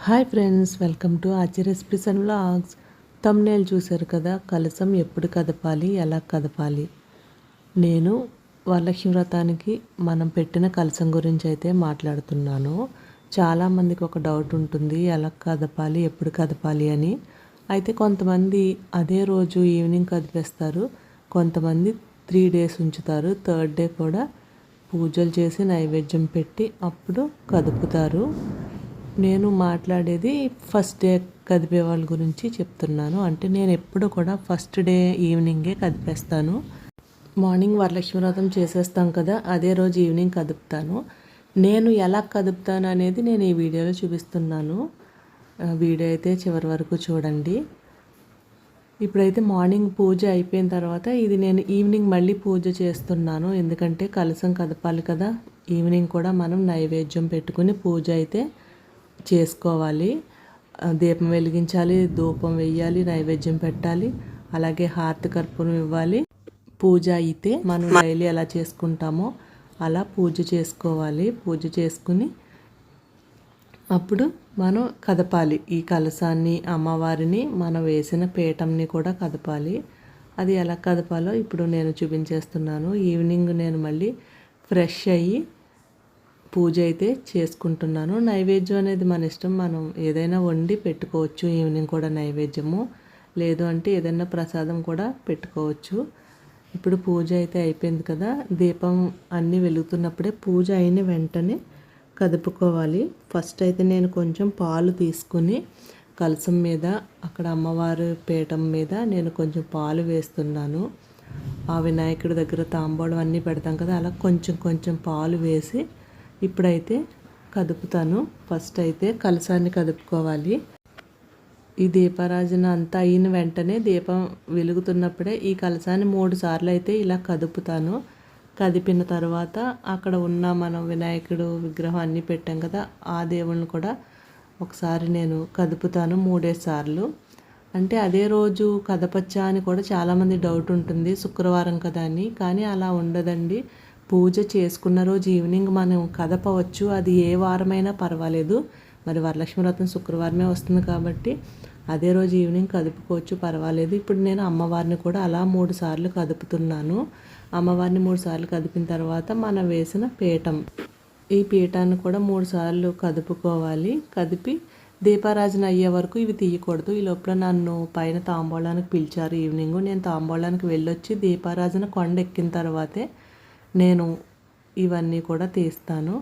Hi friends, welcome to ఆచి recipes and vlogs. Thumbnail చూశారు కదా, కలసం ఎప్పుడు కదపాలి, ఎలా కదపాలి. నేను వరలక్ష్మి వ్రతానికి మనం పెట్టిన కలసం గురించి అయితే మాట్లాడుతున్నాను. చాలామందికి ఒక డౌట్ ఉంటుంది, ఎలా కదపాలి, ఎప్పుడు కదపాలి అని. అయితే కొంతమంది అదే రోజు ఈవినింగ్ కదిపేస్తారు, కొంతమంది 3 days ఉంచుతారు. 3rd day కూడా పూజలు చేసి నైవేద్యం పెట్టి అప్పుడు కదుపుతారు. నేను మాట్లాడేది ఫస్ట్ డే కదిపే వాళ్ళ గురించి చెప్తున్నాను. అంటే నేను ఎప్పుడు కూడా ఫస్ట్ డే ఈవినింగే కదిపేస్తాను. మార్నింగ్ వరలక్ష్మి వ్రతం చేసేస్తాం కదా, అదే రోజు ఈవినింగ్ కదుపుతాను. నేను ఎలా కదుపుతాను అనేది నేను ఈ వీడియోలో చూపిస్తున్నాను. వీడియో అయితే చివరి వరకు చూడండి. ఇప్పుడైతే మార్నింగ్ పూజ అయిపోయిన తర్వాత ఇది నేను ఈవినింగ్ మళ్ళీ పూజ చేస్తున్నాను. ఎందుకంటే కలసం కదపాలి కదా, ఈవినింగ్ కూడా మనం నైవేద్యం పెట్టుకుని పూజ అయితే చేసుకోవాలి. దీపం వెలిగించాలి, ధూపం వేయాలి, నైవేద్యం పెట్టాలి, అలాగే హారతి కర్పూరం ఇవ్వాలి. పూజ అయితే మనం డైలీ ఎలా చేసుకుంటామో అలా పూజ చేసుకోవాలి. పూజ చేసుకుని అప్పుడు మనం కదపాలి. ఈ కలసాన్ని, అమ్మవారిని, మనం వేసిన పీఠంని కూడా కదపాలి. అది ఎలా కదపాలో ఇప్పుడు నేను చూపించేస్తున్నాను. ఈవినింగ్ నేను మళ్ళీ ఫ్రెష్ అయ్యి పూజ అయితే చేసుకుంటున్నాను. నైవేద్యం అనేది మన ఇష్టం, మనం ఏదైనా వండి పెట్టుకోవచ్చు. ఈవినింగ్ కూడా నైవేద్యము, లేదు అంటే ఏదైనా ప్రసాదం కూడా పెట్టుకోవచ్చు. ఇప్పుడు పూజ అయితే అయిపోయింది కదా, దీపం అన్నీ వెలుగుతున్నప్పుడే పూజ అయిన వెంటనే కదుపుకోవాలి. ఫస్ట్ అయితే నేను కొంచెం పాలు తీసుకుని కలసం మీద, అక్కడ అమ్మవారి పీఠం మీద నేను కొంచెం పాలు వేస్తున్నాను. ఆ వినాయకుడి దగ్గర తాంబూలం అన్నీ పెడతాం కదా, అలా కొంచెం కొంచెం పాలు వేసి ఇప్పుడైతే కదుపుతాను. ఫస్ట్ అయితే కలసాన్ని కదుపుకోవాలి. ఈ దీపారాజన అంతా అయిన వెంటనే, దీపం వెలుగుతున్నప్పుడే ఈ కలసాన్ని 3 సార్లు అయితే ఇలా కదుపుతాను. కదిపిన తర్వాత అక్కడ ఉన్న మనం వినాయకుడు విగ్రహం అన్నీ పెట్టాం కదా, ఆ దేవుళ్ళని కూడా ఒకసారి నేను కదుపుతాను 3 సార్లు. అంటే అదే రోజు కదపచ్చా అని కూడా చాలామంది డౌట్ ఉంటుంది, శుక్రవారం కదా అని. కానీ అలా ఉండదండి. పూజ చేసుకున్న రోజు ఈవినింగ్ మనం కదపవచ్చు, అది ఏ వారమైనా పర్వాలేదు. మరి వరలక్ష్మి వ్రతం శుక్రవారమే వస్తుంది కాబట్టి అదే రోజు ఈవినింగ్ కదుపుకోవచ్చు, పర్వాలేదు. ఇప్పుడు నేను అమ్మవారిని కూడా అలా 3 సార్లు కదుపుతున్నాను. అమ్మవారిని 3 సార్లు కదిపిన తర్వాత మనం వేసిన పీఠం, ఈ పీఠాన్ని కూడా 3 సార్లు కదుపుకోవాలి. కదిపి దీపారాజన అయ్యే వరకు ఇవి తీయకూడదు. ఈ లోపల నన్ను పైన తాంబూలానికి పిలిచారు ఈవినింగ్. నేను తాంబూలానికి వెళ్ళొచ్చి దీపారాజన కొండ ఎక్కిన తర్వాతే నేను ఇవన్నీ కూడా తీస్తాను.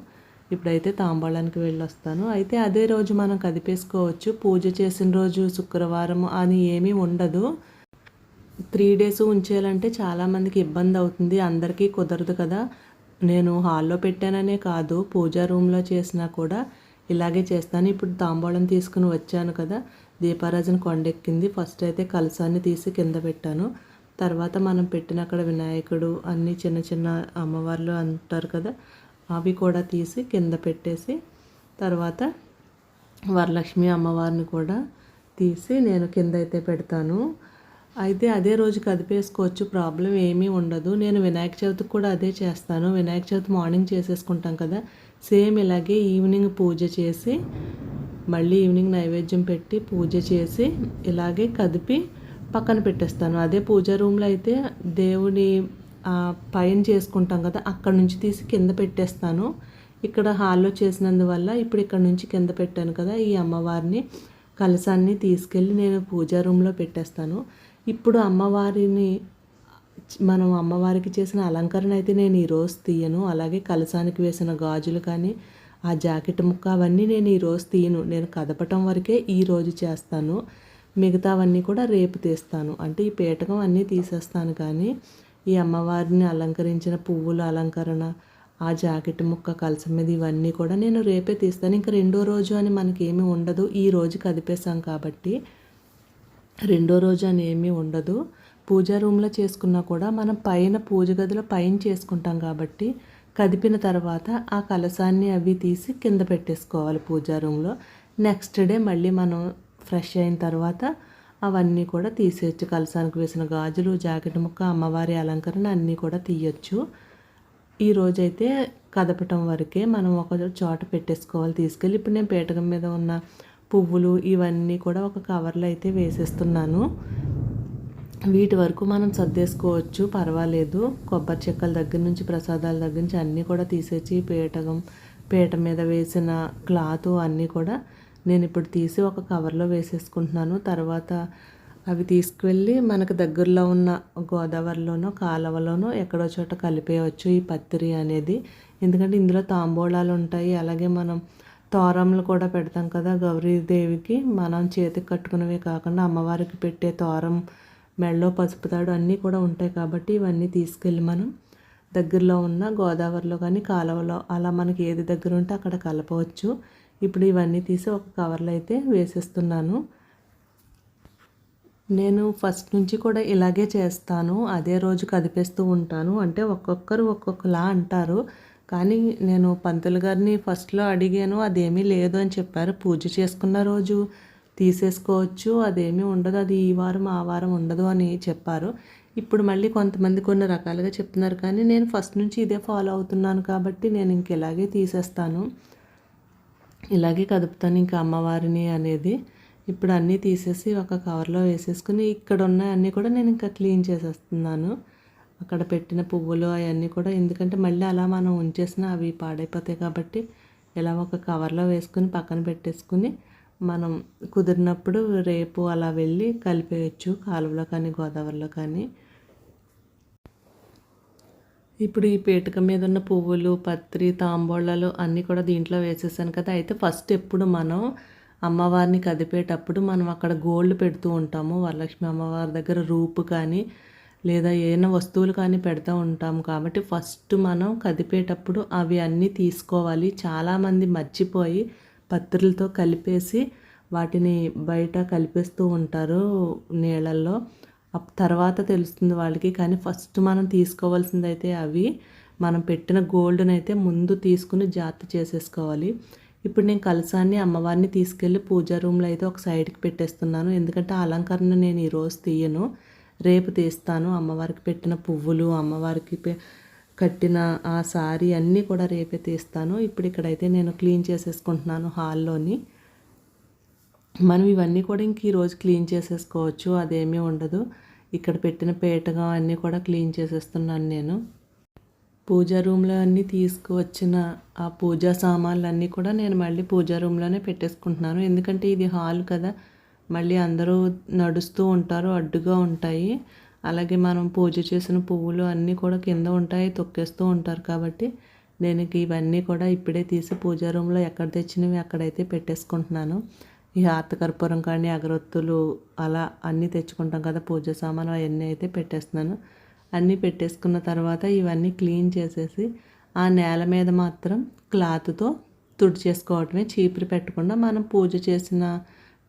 ఇప్పుడైతే తాంబూలానికి వెళ్ళొస్తాను. అయితే అదే రోజు మనం కదిపేసుకోవచ్చు. పూజ చేసిన రోజు శుక్రవారం అని ఏమీ ఉండదు. 3 days ఉంచేయాలంటే చాలామందికి ఇబ్బంది అవుతుంది, అందరికీ కుదరదు కదా. నేను హాల్లో పెట్టాననే కాదు, పూజా రూమ్లో చేసినా కూడా ఇలాగే చేస్తాను. ఇప్పుడు తాంబూలం తీసుకుని వచ్చాను కదా, దీపారాజన కొండెక్కింది. ఫస్ట్ అయితే కలసాన్ని తీసి కింద పెట్టాను. తర్వాత మనం పెట్టిన అక్కడ వినాయకుడు, అన్నీ చిన్న చిన్న అమ్మవార్లు అంటారు కదా, అవి కూడా తీసి కింద పెట్టేసి, తర్వాత వరలక్ష్మి అమ్మవారిని కూడా తీసి నేను కింద అయితే పెడతాను. అయితే అదే రోజు కదిపేసుకోవచ్చు, ప్రాబ్లం ఏమీ ఉండదు. నేను వినాయక చవితికి కూడా అదే చేస్తాను. వినాయక చవితి మార్నింగ్ చేసేసుకుంటాం కదా, సేమ్ ఇలాగే ఈవినింగ్ పూజ చేసి మళ్ళీ ఈవినింగ్ నైవేద్యం పెట్టి పూజ చేసి ఇలాగే కదిపి పక్కన పెట్టేస్తాను. అదే పూజా రూమ్లో అయితే దేవుని పైన చేసుకుంటాం కదా, అక్కడ నుంచి తీసి కింద పెట్టేస్తాను. ఇక్కడ హాల్లో చేసినందువల్ల ఇప్పుడు ఇక్కడ నుంచి కింద పెట్టాను కదా, ఈ అమ్మవారిని కలసాన్ని తీసుకెళ్ళి నేను పూజా రూమ్లో పెట్టేస్తాను. ఇప్పుడు అమ్మవారిని, మనం అమ్మవారికి చేసిన అలంకరణ అయితే నేను ఈరోజు తీయను. అలాగే కలసానికి వేసిన గాజులు కానీ, ఆ జాకెట్ ముక్క అవన్నీ నేను ఈరోజు తీయను. నేను కదపటం వరకే ఈరోజు చేస్తాను. మిగతావన్నీ కూడా రేపు తీస్తాను. అంటే ఈ పీఠకం అన్నీ తీసేస్తాను, కానీ ఈ అమ్మవారిని అలంకరించిన పువ్వుల అలంకరణ, ఆ జాకెట్ ముక్క, కలసం మీద ఇవన్నీ కూడా నేను రేపే తీస్తాను. ఇంకా రెండో రోజు అని మనకి ఏమీ ఉండదు. ఈ రోజు కదిపేసాం కాబట్టి రెండో రోజు అని ఏమీ ఉండదు. పూజా రూమ్లో చేసుకున్నా కూడా మనం పైన పూజ గదిలో పైన చేసుకుంటాం కాబట్టి కదిపిన తర్వాత ఆ కలసాన్ని అవి తీసి కింద పెట్టేసుకోవాలి పూజా రూమ్లో. నెక్స్ట్ డే మళ్ళీ మనం ఫ్రెష్ అయిన తర్వాత అవన్నీ కూడా తీసేయచ్చు. కలసానికి వేసిన గాజులు, జాకెట్ ముక్క, అమ్మవారి అలంకరణ అన్నీ కూడా తీయచ్చు. ఈరోజైతే కదపటం వరకే మనం ఒక చోట పెట్టేసుకోవాలి తీసుకెళ్ళి. ఇప్పుడు నేను పీఠకం మీద ఉన్న పువ్వులు ఇవన్నీ కూడా ఒక కవర్లో అయితే వేసేస్తున్నాను. వీటి వరకు మనం సర్దేసుకోవచ్చు, పర్వాలేదు. కొబ్బరి చెక్కల దగ్గర నుంచి, ప్రసాదాల దగ్గర నుంచి అన్నీ కూడా తీసేసి పీట మీద వేసిన క్లాత్ అన్నీ కూడా నేను ఇప్పుడు తీసి ఒక కవర్లో వేసేసుకుంటున్నాను. తర్వాత అవి తీసుకువెళ్ళి మనకు దగ్గరలో ఉన్న గోదావరిలోనో కాలువలోనో ఎక్కడో చోట కలిపేయవచ్చు ఈ పత్రి అనేది. ఎందుకంటే ఇందులో తాంబూలాలు ఉంటాయి, అలాగే మనం తోరములు కూడా పెడతాం కదా గౌరీదేవికి. మనం చేతికి కట్టుకునేవే కాకుండా అమ్మవారికి పెట్టే తోరం, మెడలో పసుపు తాడు అన్నీ కూడా ఉంటాయి కాబట్టి ఇవన్నీ తీసుకెళ్ళి మనం దగ్గరలో ఉన్న గోదావరిలో కానీ కాలువలో అలా మనకి ఏది దగ్గర ఉంటే అక్కడ కలపవచ్చు. ఇప్పుడు ఇవన్నీ తీసి ఒక కవర్లో అయితే వేసేస్తున్నాను. నేను ఫస్ట్ నుంచి కూడా ఇలాగే చేస్తాను, అదే రోజు కదిపేస్తూ ఉంటాను. అంటే ఒక్కొక్కరు ఒక్కొక్కలా అంటారు, కానీ నేను పంతులు గారిని ఫస్ట్లో అడిగాను, అదేమీ లేదు అని చెప్పారు. పూజ చేసుకున్న రోజు తీసేసుకోవచ్చు, అదేమీ ఉండదు, అది ఈ వారం ఆ వారం ఉండదు అని చెప్పారు. ఇప్పుడు మళ్ళీ కొంతమంది కొన్ని రకాలుగా చెప్తున్నారు, కానీ నేను ఫస్ట్ నుంచి ఇదే ఫాలో అవుతున్నాను కాబట్టి నేను ఇంక ఇలాగే తీసేస్తాను, ఇలాగే కదుపుతాను ఇంకా అమ్మవారిని అనేది. ఇప్పుడు అన్నీ తీసేసి ఒక కవర్లో వేసేసుకుని ఇక్కడ ఉన్న అన్నీ కూడా నేను ఇంకా క్లీన్ చేసేస్తున్నాను. అక్కడ పెట్టిన పువ్వులు అవన్నీ కూడా, ఎందుకంటే మళ్ళీ అలా మనం ఉంచేసినా అవి పాడైపోతాయి కాబట్టి ఇలా ఒక కవర్లో వేసుకుని పక్కన పెట్టేసుకుని మనం కుదిరినప్పుడు రేపు అలా వెళ్ళి కలిపేయచ్చు కాలువలో కానీ గోదావరిలో కానీ. ఇప్పుడు ఈ పీటక మీద ఉన్న పువ్వులు, పత్రి, తాంబూలాలు అన్నీ కూడా దీంట్లో వేసేసాను కదా. అయితే ఫస్ట్ ఎప్పుడు మనం అమ్మవారిని కదిపేటప్పుడు మనం అక్కడ గోల్డ్ పెడుతూ ఉంటాము. వరలక్ష్మి అమ్మవారి దగ్గర రూపు కానీ లేదా ఏమైనా వస్తువులు కానీ పెడుతూ ఉంటాము కాబట్టి ఫస్ట్ మనం కదిపేటప్పుడు అవి అన్నీ తీసుకోవాలి. చాలామంది మర్చిపోయి పత్రులతో కలిపేసి వాటిని బయట కలిపేస్తూ ఉంటారు నీళ్ళల్లో. తర్వాత తెలుస్తుంది వాళ్ళకి, కానీ ఫస్ట్ మనం తీసుకోవాల్సింది అయితే అవి మనం పెట్టిన గోల్డ్ని అయితే ముందు తీసుకుని జాగ్రత్త చేసేసుకోవాలి. ఇప్పుడు నేను కలశాన్ని అమ్మవారిని తీసుకెళ్ళి పూజా రూమ్లో అయితే ఒక సైడ్కి పెట్టేస్తున్నాను. ఎందుకంటే ఆ అలంకరణ నేను ఈరోజు తీయను, రేపు తీస్తాను. అమ్మవారికి పెట్టిన పువ్వులు, అమ్మవారికి కట్టిన ఆ సారీ అన్నీ కూడా రేపే తీస్తాను. ఇప్పుడు ఇక్కడైతే నేను క్లీన్ చేసేసుకుంటున్నాను హాల్లోని. మనం ఇవన్నీ కూడా ఇంక ఈరోజు క్లీన్ చేసేసుకోవచ్చు, అదేమీ ఉండదు. ఇక్కడ పెట్టిన పీటగా అన్నీ కూడా క్లీన్ చేసేస్తున్నాను నేను. పూజా రూమ్లో అన్నీ తీసుకువచ్చిన ఆ పూజా సామాన్లు అన్నీ కూడా నేను మళ్ళీ పూజా రూమ్లోనే పెట్టేసుకుంటున్నాను. ఎందుకంటే ఇది హాల్ కదా, మళ్ళీ అందరూ నడుస్తూ ఉంటారు, అడ్డుగా ఉంటాయి. అలాగే మనం పూజ చేసిన పువ్వులు అన్నీ కూడా కింద ఉంటాయి, తొక్కేస్తూ ఉంటారు కాబట్టి నేను ఇవన్నీ కూడా ఇప్పుడే తీసి పూజా రూమ్లో ఎక్కడ తెచ్చినవి అక్కడైతే పెట్టేసుకుంటున్నాను. ఈ హారతకర్పూరం కానీ అగరొత్తులు అలా అన్నీ తెచ్చుకుంటాం కదా పూజ సామాను, అవన్నీ అయితే పెట్టేస్తున్నాను. అన్నీ పెట్టేసుకున్న తర్వాత ఇవన్నీ క్లీన్ చేసేసి ఆ నేల మీద మాత్రం క్లాత్తో తుడిచేసుకోవటమే, చీపురు పెట్టకుండా మనం పూజ చేసిన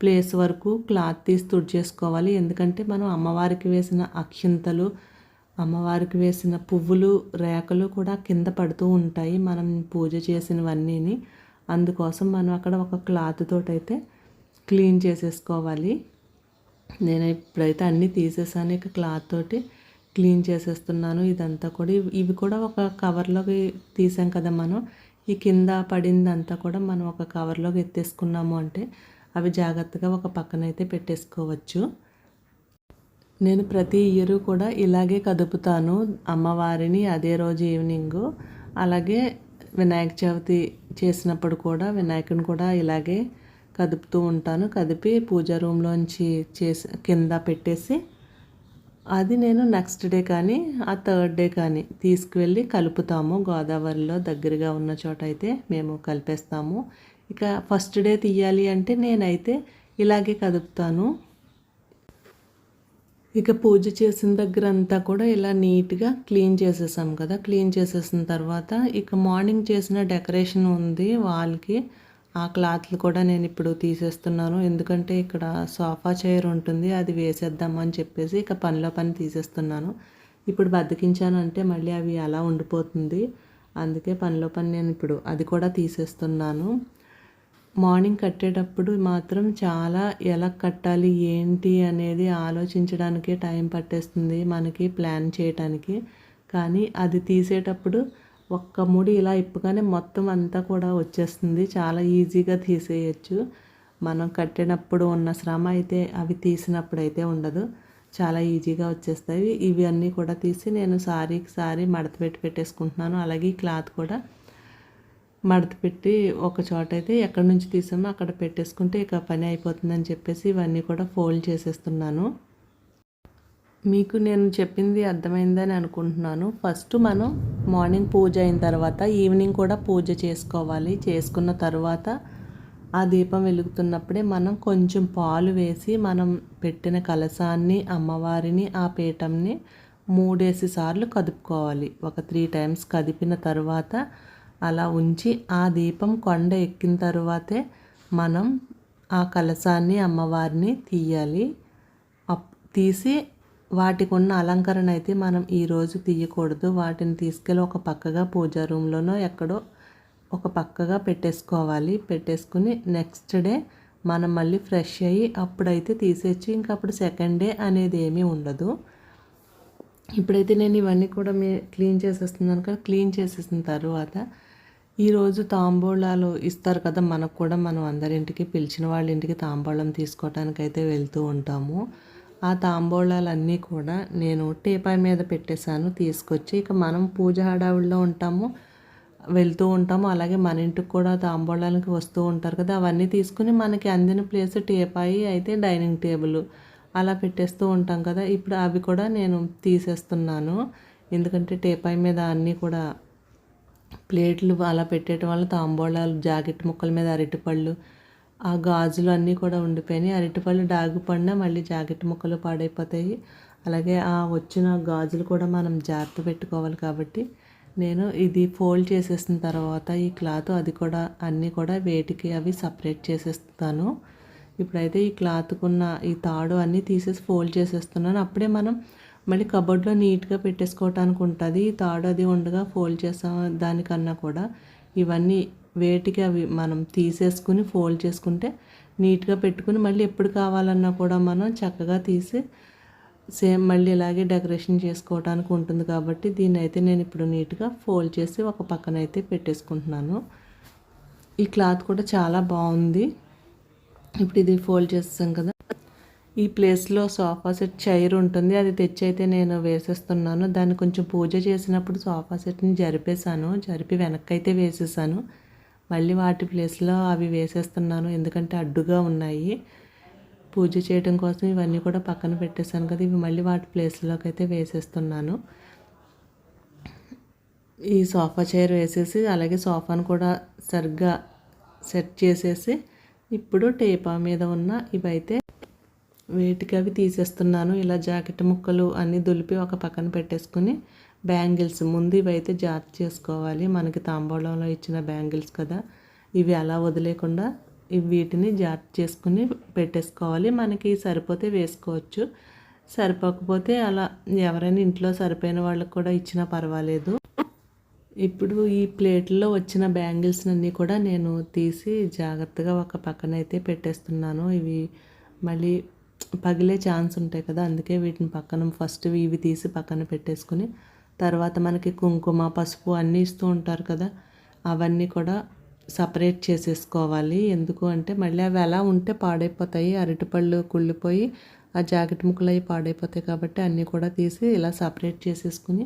ప్లేస్ వరకు క్లాత్ తీసి తుడిచేసుకోవాలి. ఎందుకంటే మనం అమ్మవారికి వేసిన అక్షింతలు, అమ్మవారికి వేసిన పువ్వులు, రేఖలు కూడా కింద పడుతూ ఉంటాయి మనం పూజ చేసినవన్నీని. అందుకోసం మనం అక్కడ ఒక క్లాత్ తోటైతే క్లీన్ చేసేసుకోవాలి. నేను ఇప్పుడైతే అన్నీ తీసేసాను, ఇక క్లాత్ తోటి క్లీన్ చేసేస్తున్నాను ఇదంతా కూడా. ఇవి కూడా ఒక కవర్లోకి తీసాం కదా మనం, ఈ కింద పడిందంతా కూడా మనం ఒక కవర్లోకి ఎత్తేసుకున్నాము అంటే అవి జాగ్రత్తగా ఒక పక్కనైతే పెట్టేసుకోవచ్చు. నేను ప్రతి ఇయర్ కూడా ఇలాగే కదుపుతాను అమ్మవారిని అదే రోజు ఈవినింగు. అలాగే వినాయక చవితి చేసినప్పుడు కూడా వినాయకుని కూడా ఇలాగే కదుపుతూ ఉంటాను. కదిపి పూజా రూమ్లోంచి కింద పెట్టేసి అది నేను నెక్స్ట్ డే కానీ ఆ థర్డ్ డే కానీ తీసుకువెళ్ళి కలుపుతాము. గోదావరిలో దగ్గరగా ఉన్న చోట అయితే మేము కలిపేస్తాము. ఇక ఫస్ట్ డే తీయాలి అంటే నేనైతే ఇలాగే కదుపుతాను. ఇక పూజ చేసిన దగ్గర అంతా కూడా ఇలా నీట్గా క్లీన్ చేసేసాం కదా. క్లీన్ చేసేసిన తర్వాత ఇక మార్నింగ్ చేసిన డెకరేషన్ ఉంది వాల్కి, ఆ క్లాత్లు కూడా నేను ఇప్పుడు తీసేస్తున్నాను. ఎందుకంటే ఇక్కడ సోఫా చైర్ ఉంటుంది, అది వేసేద్దాము అని చెప్పేసి ఇక పనిలో పని తీసేస్తున్నాను. ఇప్పుడు బద్దకించాను అంటే మళ్ళీ అవి అలా ఉండిపోతుంది, అందుకే పనిలో పని నేను ఇప్పుడు అది కూడా తీసేస్తున్నాను. మార్నింగ్ కట్టేటప్పుడు మాత్రం చాలా ఎలా కట్టాలి ఏంటి అనేది ఆలోచించడానికే టైం పట్టేస్తుంది మనకి, ప్లాన్ చేయడానికి. కానీ అది తీసేటప్పుడు ఒక్క ముడి ఇలా ఇప్పగానే మొత్తం అంతా కూడా వచ్చేస్తుంది, చాలా ఈజీగా తీసేయచ్చు. మనం కట్టినప్పుడు ఉన్న శ్రమ అయితే అవి తీసినప్పుడు అయితే ఉండదు. చాలా ఈజీగా వచ్చేస్తాయి. ఇవి అన్నీ కూడా తీసి నేను సారీకి సారీ మడత పెట్టి పెట్టేసుకుంటున్నాను. అలాగే ఈ క్లాత్ కూడా మడత పెట్టి ఒక చోట అయితే ఎక్కడి నుంచి తీసామో అక్కడ పెట్టేసుకుంటే ఇక పని అయిపోతుందని చెప్పేసి ఇవన్నీ కూడా ఫోల్డ్ చేసేస్తున్నాను. మీకు నేను చెప్పింది అర్థమైందని అనుకుంటున్నాను. ఫస్ట్ మనం మార్నింగ్ పూజ అయిన తర్వాత ఈవినింగ్ కూడా పూజ చేసుకోవాలి. చేసుకున్న తర్వాత ఆ దీపం వెలుగుతున్నప్పుడే మనం కొంచెం పాలు వేసి మనం పెట్టిన కలశాన్ని, అమ్మవారిని, ఆ పీఠంని 3 సార్లు కదుపుకోవాలి. ఒక 3 టైమ్స్ కదిపిన తర్వాత అలా ఉంచి ఆ దీపం కొండ ఎక్కిన తర్వాతే మనం ఆ కలశాన్ని, అమ్మవారిని తీయాలి. తీసి వాటికి ఉన్న అలంకరణ అయితే మనం ఈరోజు తీయకూడదు. వాటిని తీసుకెళ్ళి ఒక పక్కగా పూజా రూమ్లోనో ఎక్కడో ఒక పక్కగా పెట్టేసుకోవాలి. పెట్టేసుకుని నెక్స్ట్ డే మనం మళ్ళీ ఫ్రెష్ అయ్యి అప్పుడైతే తీసేసి ఇంకా అప్పుడు సెకండ్ డే అనేది ఏమీ ఉండదు. ఇప్పుడైతే నేను ఇవన్నీ కూడా క్లీన్ చేసేస్తున్నాను కదా. క్లీన్ చేసేసిన తర్వాత ఈరోజు తాంబూలాలు ఇస్తారు కదా మనకు కూడా. మనం అందరింటికి పిలిచిన వాళ్ళ ఇంటికి తాంబూలం తీసుకోవడానికి అయితే వెళ్తూ ఉంటాము. ఆ తాంబూలాలన్నీ కూడా నేను టీపాయ్ మీద పెట్టేశాను తీసుకొచ్చి. ఇక మనం పూజ హడావుల్లో ఉంటాము, వెళ్తూ ఉంటాము. అలాగే మన ఇంటికి కూడా తాంబూలాలకి వస్తూ ఉంటారు కదా. అవన్నీ తీసుకుని మనకి అందిన ప్లేస్ టీపాయి అయితే డైనింగ్ టేబుల్ అలా పెట్టేస్తూ ఉంటాం కదా. ఇప్పుడు అవి కూడా నేను తీసేస్తున్నాను. ఎందుకంటే టీపాయ్ మీద అన్నీ కూడా ప్లేట్లు అలా పెట్టేయటం వల్ల తాంబూలాలు, జాకెట్ ముక్కల మీద అరటిపళ్ళు, ఆ గాజులు అన్నీ కూడా ఉండిపోయినాయి. అరటిపళ్ళు డాగు పడినా మళ్ళీ జాకెట్ ముక్కలు పాడైపోతాయి. అలాగే ఆ వచ్చిన గాజులు కూడా మనం జాగ్రత్త పెట్టుకోవాలి. కాబట్టి నేను ఇది ఫోల్డ్ చేసేసిన తర్వాత ఈ క్లాత్ అది కూడా అన్నీ కూడా వేటికి అవి సపరేట్ చేసేస్తాను. ఇప్పుడైతే ఈ క్లాత్కున్న ఈ తాడు అన్నీ తీసేసి ఫోల్డ్ చేసేస్తున్నాను. అప్పుడే మనం మళ్ళీ కబోర్డ్లో నీట్గా పెట్టేసుకోవటానికి ఉంటుంది. ఈ తాడు అది ఉండగా ఫోల్డ్ చేసాం దానికన్నా కూడా ఇవన్నీ వేటికి అవి మనం తీసేసుకుని ఫోల్డ్ చేసుకుంటే నీట్గా పెట్టుకుని మళ్ళీ ఎప్పుడు కావాలన్నా కూడా మనం చక్కగా తీసి సేమ్ మళ్ళీ ఇలాగే డెకరేషన్ చేసుకోవడానికి ఉంటుంది. కాబట్టి దీన్ని అయితే నేను ఇప్పుడు నీట్గా ఫోల్డ్ చేసి ఒక పక్కన అయితే పెట్టేసుకుంటున్నాను. ఈ క్లాత్ కూడా చాలా బాగుంది. ఇప్పుడు ఇది ఫోల్డ్ చేస్తాం కదా. ఈ ప్లేస్లో సోఫా సెట్ చైర్ ఉంటుంది, అది తెచ్చి అయితే నేను వేసేస్తున్నాను. దాన్ని కొంచెం పూజ చేసినప్పుడు సోఫా సెట్ని జరిపి వెనక్కి అయితే వేసేసాను. మళ్ళీ వాటి ప్లేస్లో అవి వేసేస్తున్నాను, ఎందుకంటే అడ్డుగా ఉన్నాయి. పూజ చేయడం కోసం ఇవన్నీ కూడా పక్కన పెట్టేశాను కదా. ఇవి మళ్ళీ వాటి ప్లేస్లోకి అయితే వేసేస్తున్నాను. ఈ సోఫా చైర్ వేసేసి అలాగే సోఫాను కూడా సరిగ్గా సెట్ చేసేసి ఇప్పుడు టేపా మీద ఉన్న ఇవైతే వేటికి అవి తీసేస్తున్నాను. ఇలా జాకెట్ ముక్కలు అన్నీ దులిపి ఒక పక్కన పెట్టేసుకుని బ్యాంగిల్స్ ముందు ఇవైతే జాగ్రత్త చేసుకోవాలి. మనకి తాంబూలంలో ఇచ్చిన బ్యాంగిల్స్ కదా, ఇవి అలా వదిలేకుండా వీటిని జాగ్రత్త చేసుకుని పెట్టేసుకోవాలి. మనకి సరిపోతే వేసుకోవచ్చు, సరిపోకపోతే అలా ఎవరైనా ఇంట్లో సరిపోయిన వాళ్ళకి కూడా ఇచ్చినా పర్వాలేదు. ఇప్పుడు ఈ ప్లేట్లో వచ్చిన బ్యాంగిల్స్ అన్నీ కూడా నేను తీసి జాగ్రత్తగా ఒక పక్కన అయితే పెట్టేస్తున్నాను. ఇవి మళ్ళీ పగిలే ఛాన్స్ ఉంటాయి కదా, అందుకే వీటిని పక్కన ఫస్ట్ ఇవి తీసి పక్కన పెట్టేసుకుని తర్వాత మనకి కుంకుమ, పసుపు అన్నీ ఇస్తూ ఉంటారు కదా, అవన్నీ కూడా సపరేట్ చేసేసుకోవాలి. ఎందుకు అంటే మళ్ళీ అవి ఎలా ఉంటే పాడైపోతాయి, అరటిపళ్ళు కుళ్ళిపోయి ఆ జాకెట్ ముక్కలు అవి పాడైపోతాయి. కాబట్టి అన్నీ కూడా తీసి ఇలా సపరేట్ చేసేసుకుని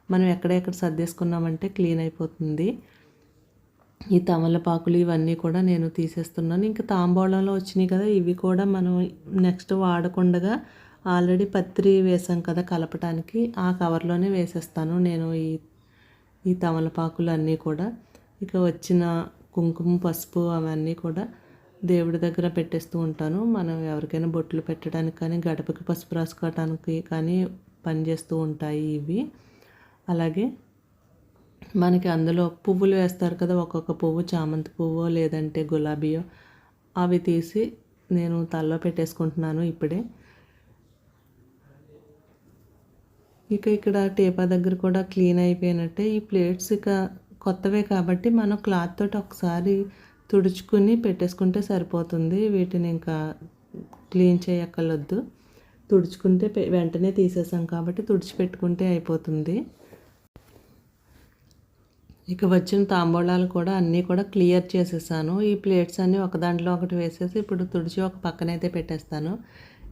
మనం ఎక్కడెక్కడ సర్దేసుకున్నామంటే క్లీన్ అయిపోతుంది. ఈ తమలపాకులు ఇవన్నీ కూడా నేను తీసేస్తున్నాను. ఇంకా తాంబూలంలో వచ్చినాయి కదా, ఇవి కూడా మనం నెక్స్ట్ వాడకుండా ఆల్రెడీ పత్రి వేసాం కదా కలపటానికి, ఆ కవర్లోనే వేసేస్తాను నేను ఈ తమలపాకులు అన్నీ కూడా. ఇక వచ్చిన కుంకుమ, పసుపు అవన్నీ కూడా దేవుడి దగ్గర పెట్టేస్తూ ఉంటాను. మనం ఎవరికైనా బొట్లు పెట్టడానికి కానీ గడపకి పసుపు రాసుకోవటానికి కానీ పనిచేస్తూ ఉంటాయి ఇవి. అలాగే మనకి అందులో పువ్వులు వేస్తారు కదా, ఒక్కొక్క పువ్వు చామంతి పువ్వు లేదంటే గులాబీయో అవి తీసి నేను తలలో పెట్టేసుకుంటున్నాను ఇప్పుడే. ఇక ఇక్కడ టేపా దగ్గర కూడా క్లీన్ అయిపోయినట్టే. ఈ ప్లేట్స్ ఇక కొత్తవే కాబట్టి మనం క్లాత్ తోటి ఒకసారి తుడుచుకుని పెట్టేసుకుంటే సరిపోతుంది. వీటిని ఇంకా క్లీన్ చేయక్కర్లేదు, తుడుచుకుంటే వెంటనే తీసేసాం కాబట్టి తుడిచిపెట్టుకుంటే అయిపోతుంది. ఇక వచ్చిన తాంబూలాలు కూడా అన్నీ కూడా క్లియర్ చేసేసాను. ఈ ప్లేట్స్ అన్నీ ఒక దాంట్లో ఒకటి వేసేసి ఇప్పుడు తుడిచి ఒక పక్కనైతే పెట్టేస్తాను.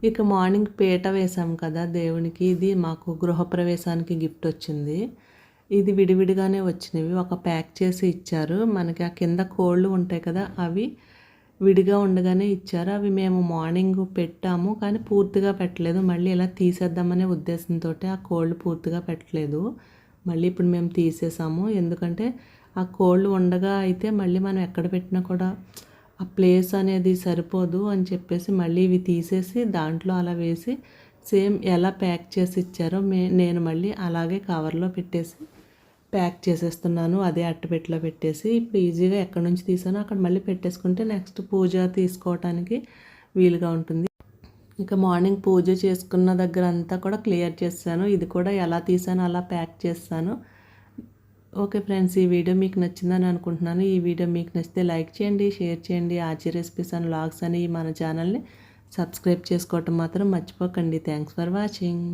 ఇక మార్నింగ్ పీట వేసాం కదా దేవునికి, ఇది మాకు గృహప్రవేశానికి గిఫ్ట్ వచ్చింది. ఇది విడివిడిగానే వచ్చినవి, ఒక ప్యాక్ చేసి ఇచ్చారు. మనకి ఆ కింద కోళ్ళు ఉంటాయి కదా, అవి విడిగా ఉండగానే ఇచ్చారు. అవి మేము మార్నింగ్ పెట్టాము, కానీ పూర్తిగా పెట్టలేదు. మళ్ళీ ఇలా తీసేద్దామనే ఉద్దేశంతో ఆ కోళ్ళు పూర్తిగా పెట్టలేదు. మళ్ళీ ఇప్పుడు మేము తీసేసాము. ఎందుకంటే ఆ కోళ్ళు ఉండగా అయితే మళ్ళీ మనం ఎక్కడ పెట్టినా కూడా ఆ ప్లేస్ అనేది సరిపోదు అని చెప్పేసి మళ్ళీ ఇవి తీసేసి దాంట్లో అలా వేసి సేమ్ ఎలా ప్యాక్ చేసి ఇచ్చారో నేను మళ్ళీ అలాగే కవర్లో పెట్టేసి ప్యాక్ చేసేస్తున్నాను. అదే అట్టపెట్టెలో పెట్టేసి ఇప్పుడు ఈజీగా ఎక్కడి నుంచి తీసానో అక్కడ మళ్ళీ పెట్టేసుకుంటే నెక్స్ట్ పూజ తీసుకోవటానికి వీలుగా ఉంటుంది. ఇంకా మార్నింగ్ పూజ చేసుకున్న దగ్గర అంతా కూడా క్లియర్ చేశాను. ఇది కూడా ఎలా తీసానో అలా ప్యాక్ చేస్తాను. ఓకే ఫ్రెండ్స్, ఈ వీడియో మీకు నచ్చిందని అనుకుంటున్నాను. ఈ వీడియో మీకు నచ్చితే లైక్ చేయండి, షేర్ చేయండి. ఆచి రెసిపీస్ అండ్ వ్లాగ్స్ అని మన ఛానల్ని సబ్స్క్రైబ్ చేసుకోవటం మాత్రం మర్చిపోకండి. Thanks for watching.